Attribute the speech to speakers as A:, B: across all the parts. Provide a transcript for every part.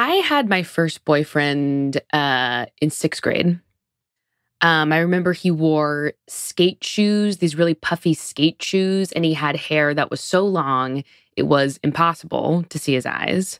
A: I had my first boyfriend in sixth grade. I remember he wore skate shoes, these really puffy skate shoes, and he had hair that was so long it was impossible to see his eyes.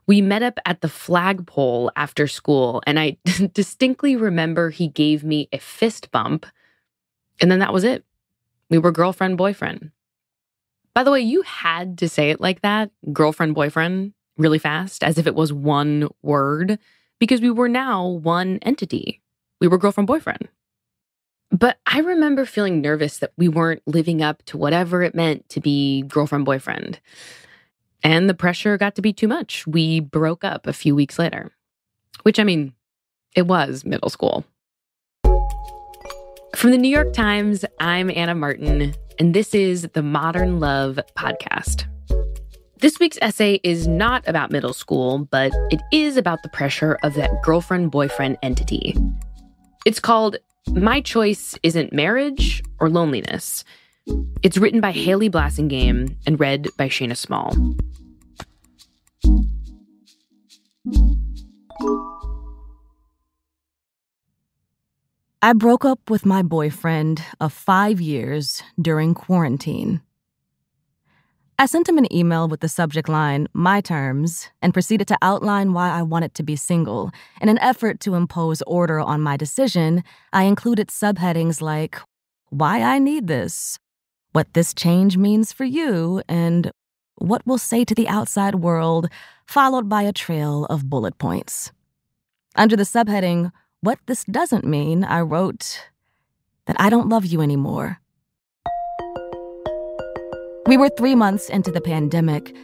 A: We met up at the flagpole after school, and I distinctly remember he gave me a fist bump, and then that was it. We were girlfriend, boyfriend. By the way, you had to say it like that, girlfriend, boyfriend, really fast, as if it was one word, because we were now one entity. We were girlfriend, boyfriend. But I remember feeling nervous that we weren't living up to whatever it meant to be girlfriend, boyfriend. And the pressure got to be too much. We broke up a few weeks later. Which, I mean, it was middle school. From the New York Times, I'm Anna Martin, and this is the Modern Love Podcast. This week's essay is not about middle school, but it is about the pressure of that girlfriend-boyfriend entity. It's called My Choice Isn't Marriage or Loneliness. It's written by Haili Blassingame and read by Shayna Small.
B: I broke up with my boyfriend of 5 years during quarantine. I sent him an email with the subject line, "My terms," and proceeded to outline why I wanted to be single. In an effort to impose order on my decision, I included subheadings like, "Why I need this," "What this change means for you," and "What we'll say to the outside world," followed by a trail of bullet points. Under the subheading, "What this doesn't mean," I wrote that I don't love you anymore. We were 3 months into the pandemic,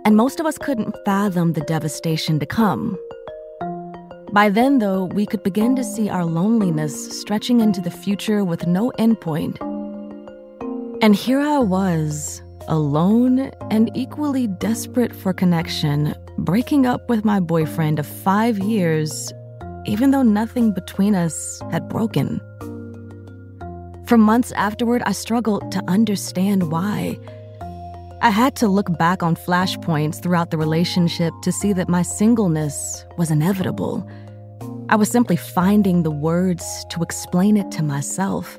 B: and most of us couldn't fathom the devastation to come. By then, though, we could begin to see our loneliness stretching into the future with no endpoint. And here I was, alone and equally desperate for connection, breaking up with my boyfriend of 5 years, even though nothing between us had broken. For months afterward, I struggled to understand why. I had to look back on flashpoints throughout the relationship to see that my singleness was inevitable. I was simply finding the words to explain it to myself.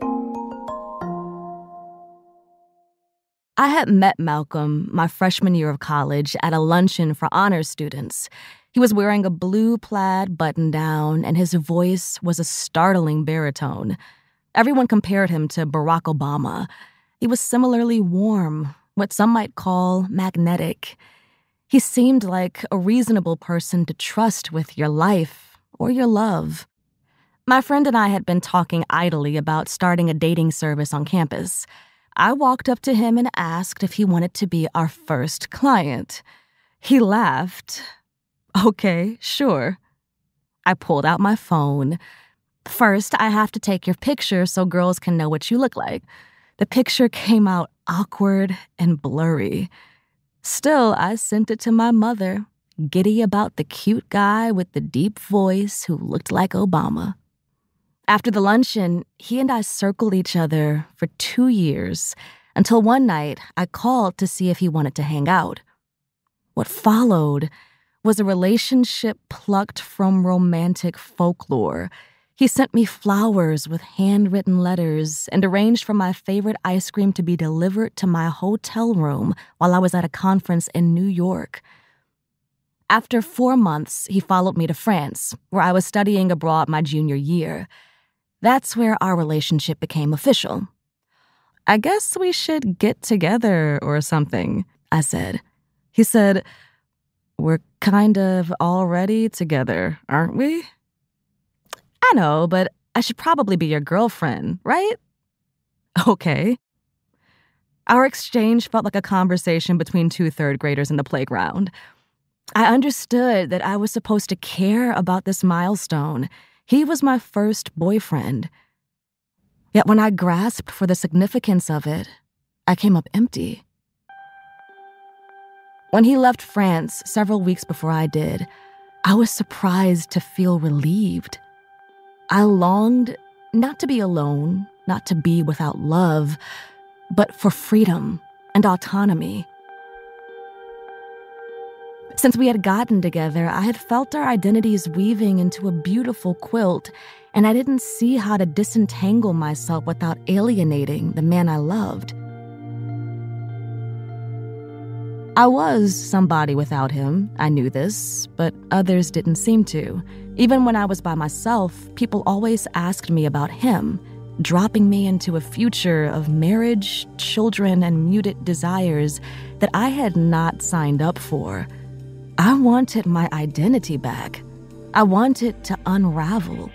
B: I had met Malcolm my freshman year of college at a luncheon for honors students. He was wearing a blue plaid button-down, and his voice was a startling baritone. Everyone compared him to Barack Obama. He was similarly warm, what some might call magnetic. He seemed like a reasonable person to trust with your life or your love. My friend and I had been talking idly about starting a dating service on campus. I walked up to him and asked if he wanted to be our first client. He laughed. "Okay, sure." I pulled out my phone. "First, I have to take your picture so girls can know what you look like." The picture came out awkward and blurry. Still, I sent it to my mother, giddy about the cute guy with the deep voice who looked like Obama. After the luncheon, he and I circled each other for 2 years, until one night I called to see if he wanted to hang out. What followed was a relationship plucked from romantic folklore. He sent me flowers with handwritten letters and arranged for my favorite ice cream to be delivered to my hotel room while I was at a conference in New York. After 4 months, he followed me to France, where I was studying abroad my junior year. That's where our relationship became official. "I guess we should get together or something," I said. He said, "We're kind of already together, aren't we?" "I know, but I should probably be your girlfriend, right?" "Okay." Our exchange felt like a conversation between 2 third graders in the playground. I understood that I was supposed to care about this milestone. He was my first boyfriend. Yet when I grasped for the significance of it, I came up empty. When he left France several weeks before I did, I was surprised to feel relieved. I longed not to be alone, not to be without love, but for freedom and autonomy. Since we had gotten together, I had felt our identities weaving into a beautiful quilt, and I didn't see how to disentangle myself without alienating the man I loved. I was somebody without him, I knew this, but others didn't seem to. Even when I was by myself, people always asked me about him, dropping me into a future of marriage, children, and muted desires that I had not signed up for. I wanted my identity back. I wanted to unravel.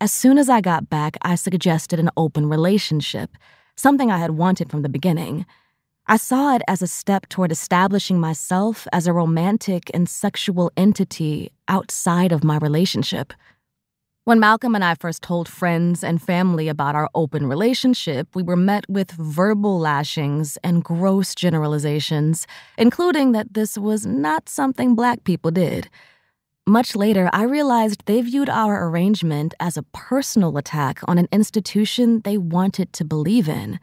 B: As soon as I got back, I suggested an open relationship, something I had wanted from the beginning. I saw it as a step toward establishing myself as a romantic and sexual entity outside of my relationship. When Malcolm and I first told friends and family about our open relationship, we were met with verbal lashings and gross generalizations, including that this was not something Black people did. Much later, I realized they viewed our arrangement as a personal attack on an institution they wanted to believe in.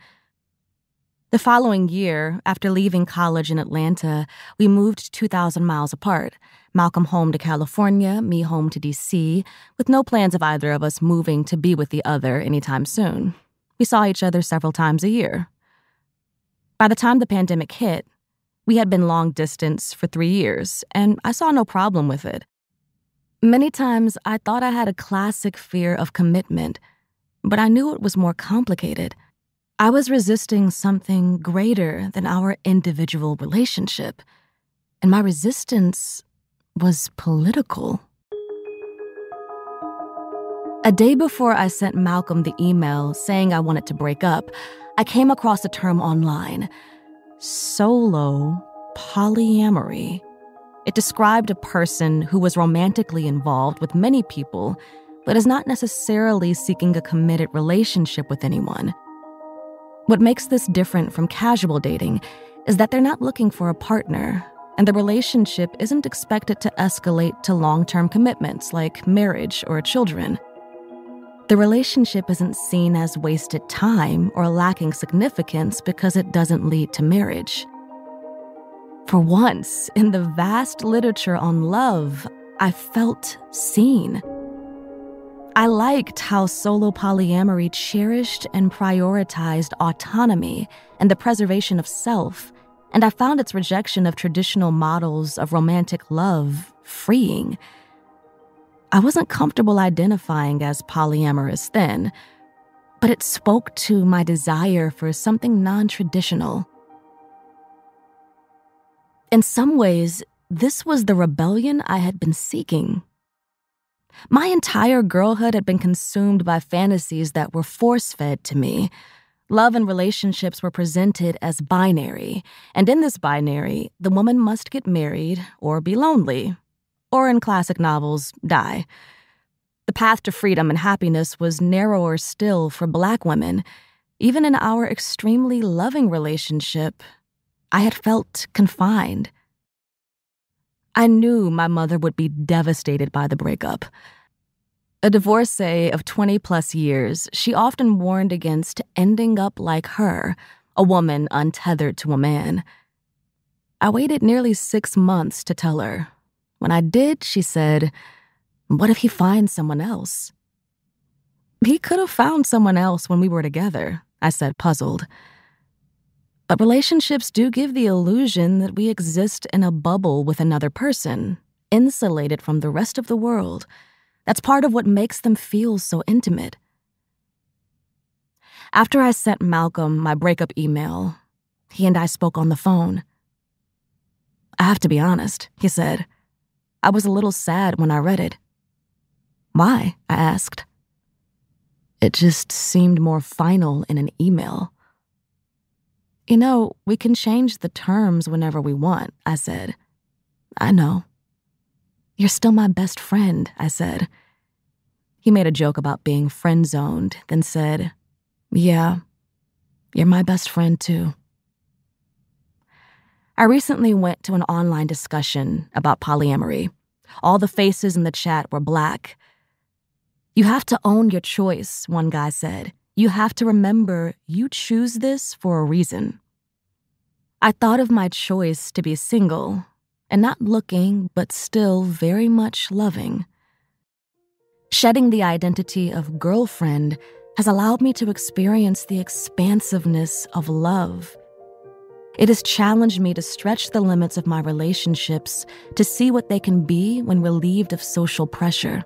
B: The following year, after leaving college in Atlanta, we moved 2,000 miles apart. Malcolm home to California, me home to D.C., with no plans of either of us moving to be with the other anytime soon. We saw each other several times a year. By the time the pandemic hit, we had been long distance for 3 years, and I saw no problem with it. Many times, I thought I had a classic fear of commitment, but I knew it was more complicated. I was resisting something greater than our individual relationship, and my resistance was political. A day before I sent Malcolm the email saying I wanted to break up, I came across a term online: solo polyamory. It described a person who was romantically involved with many people, but is not necessarily seeking a committed relationship with anyone. What makes this different from casual dating is that they're not looking for a partner, and the relationship isn't expected to escalate to long-term commitments like marriage or children. The relationship isn't seen as wasted time or lacking significance because it doesn't lead to marriage. For once, in the vast literature on love, I felt seen. I liked how solo polyamory cherished and prioritized autonomy and the preservation of self, and I found its rejection of traditional models of romantic love freeing. I wasn't comfortable identifying as polyamorous then, but it spoke to my desire for something non-traditional. In some ways, this was the rebellion I had been seeking. My entire girlhood had been consumed by fantasies that were force-fed to me. Love and relationships were presented as binary, and in this binary, the woman must get married or be lonely, or in classic novels, die. The path to freedom and happiness was narrower still for Black women. Even in our extremely loving relationship, I had felt confined. I knew my mother would be devastated by the breakup. A divorcee of 20-plus years, she often warned against ending up like her, a woman untethered to a man. I waited nearly 6 months to tell her. When I did, she said, "What if he finds someone else?" "He could have found someone else when we were together," I said, puzzled. But relationships do give the illusion that we exist in a bubble with another person, insulated from the rest of the world. That's part of what makes them feel so intimate. After I sent Malcolm my breakup email, he and I spoke on the phone. "I have to be honest," he said. "I was a little sad when I read it." "Why?" I asked. "It just seemed more final in an email." "You know, we can change the terms whenever we want," I said. "I know." "You're still my best friend," I said. He made a joke about being friend-zoned, then said, "Yeah, you're my best friend too." I recently went to an online discussion about polyamory. All the faces in the chat were Black. "You have to own your choice," one guy said. "You have to remember you choose this for a reason." I thought of my choice to be single and not looking, but still very much loving. Shedding the identity of girlfriend has allowed me to experience the expansiveness of love. It has challenged me to stretch the limits of my relationships to see what they can be when relieved of social pressure.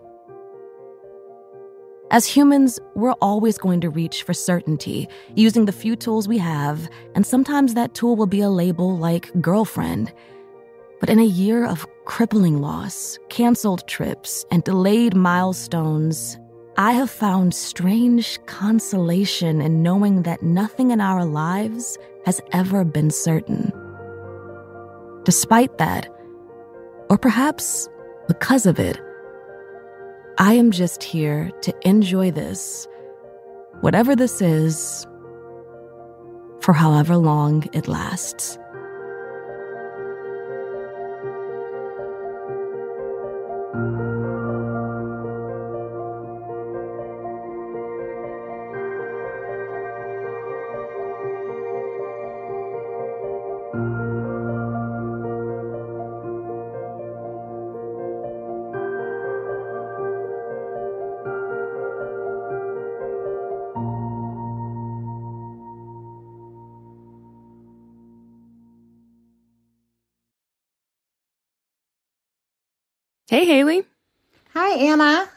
B: As humans, we're always going to reach for certainty, using the few tools we have, and sometimes that tool will be a label like girlfriend. But in a year of crippling loss, canceled trips, and delayed milestones, I have found strange consolation in knowing that nothing in our lives has ever been certain. Despite that, or perhaps because of it, I am just here to enjoy this, whatever this is, for however long it lasts.
A: Hey, Haili.
C: Hi, Anna.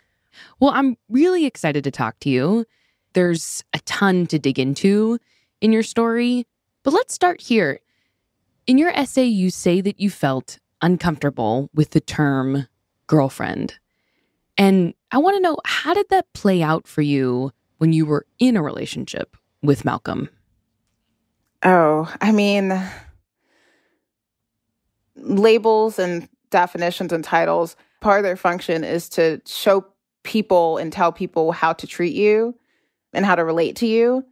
A: Well, I'm really excited to talk to you. There's a ton to dig into in your story, but let's start here. In your essay, you say that you felt uncomfortable with the term girlfriend. And I want to know, how did that play out for you when you were in a relationship with Malcolm?
C: Oh, I mean, labels and definitions and titles, part of their function is to show people and tell people how to treat you and how to relate to you.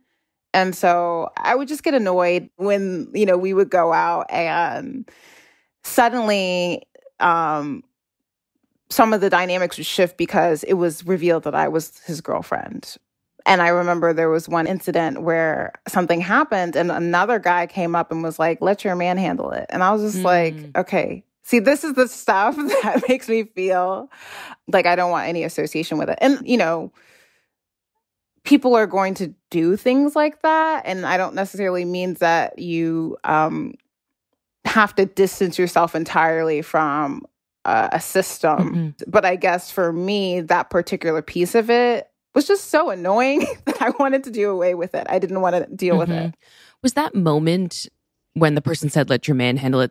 C: And so I would just get annoyed when, we would go out and suddenly some of the dynamics would shift because it was revealed that I was his girlfriend. And I remember there was one incident where something happened and another guy came up and was like, let your man handle it. And I was just like, okay, see, this is the stuff that makes me feel like I don't want any association with it. And, people are going to do things like that. And I don't necessarily mean that you have to distance yourself entirely from a system. But I guess for me, that particular piece of it was just so annoying that I wanted to do away with it. I didn't want to deal with it.
A: Was that moment when the person said, let your man handle it,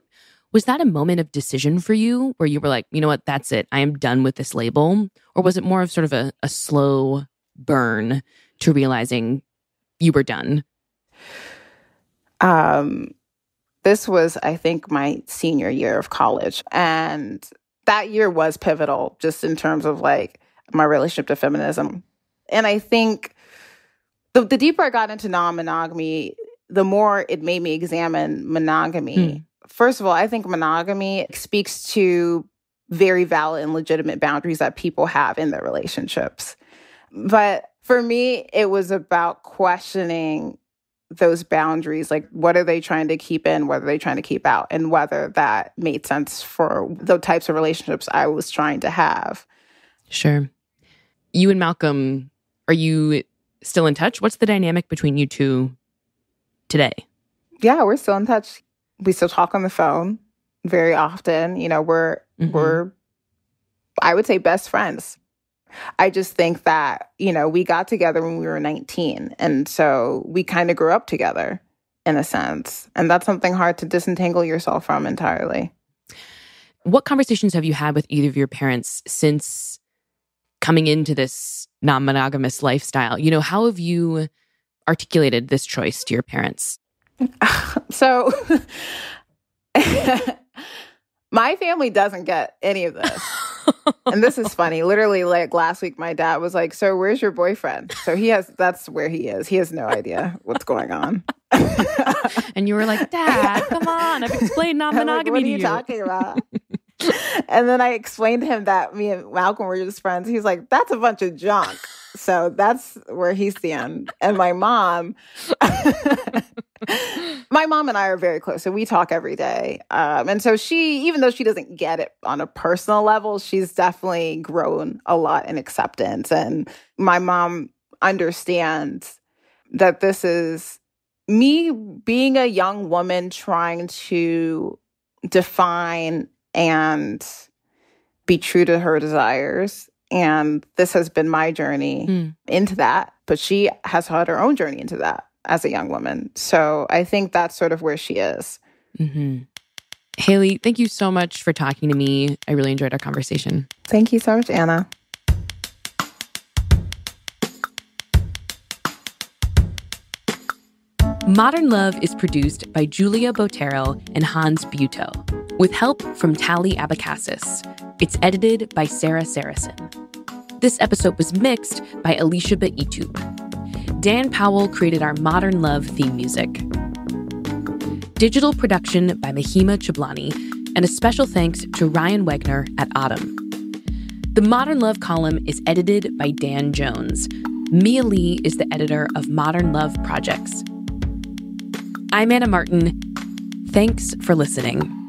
A: was that a moment of decision for you where you were like, you know what, that's it, I am done with this label? Or was it more of sort of a slow burn to realizing you were done?
C: This was, I think, my senior year of college. And that year was pivotal just in terms of like my relationship to feminism. And I think the deeper I got into non-monogamy, the more it made me examine monogamy. First of all, I think monogamy speaks to very valid and legitimate boundaries that people have in their relationships. But for me, it was about questioning those boundaries. Like, what are they trying to keep in? What are they trying to keep out? And whether that made sense for the types of relationships I was trying to have.
A: Sure. You and Malcolm, are you still in touch? What's the dynamic between you two today?
C: Yeah, we're still in touch. We still talk on the phone very often. We're I would say best friends. I just think that, we got together when we were 19. And so we kind of grew up together in a sense. And that's something hard to disentangle yourself from entirely.
A: What conversations have you had with either of your parents since coming into this non-monogamous lifestyle? How have you articulated this choice to your parents?
C: So my family doesn't get any of this. And this is funny. Literally, like last week, my dad was like, so where's your boyfriend? So that's where he is. He has no idea what's going on.
A: And you were like, Dad, come on. I've explained non-monogamy to you.
C: What are you talking about? And then I explained to him that me and Malcolm were just friends. He's like, that's a bunch of junk. So that's where he's standing. And my mom, My mom and I are very close, so we talk every day. And so she, even though she doesn't get it on a personal level, she's definitely grown a lot in acceptance. And my mom understands that this is me being a young woman trying to define and be true to her desires. And this has been my journey into that. But she has had her own journey into that as a young woman. So I think that's sort of where she is.
A: Mm-hmm. Haili, thank you so much for talking to me. I really enjoyed our conversation.
C: Thank you so much, Anna.
A: Modern Love is produced by Julia Boterel and Hans Buetow, with help from Tally Abacassis. It's edited by Sarah Saracen. This episode was mixed by Alicia Baitub. Dan Powell created our Modern Love theme music. Digital production by Mahima Chablani, and a special thanks to Ryan Wegner at Autumn. The Modern Love column is edited by Dan Jones. Mia Lee is the editor of Modern Love Projects. I'm Anna Martin. Thanks for listening.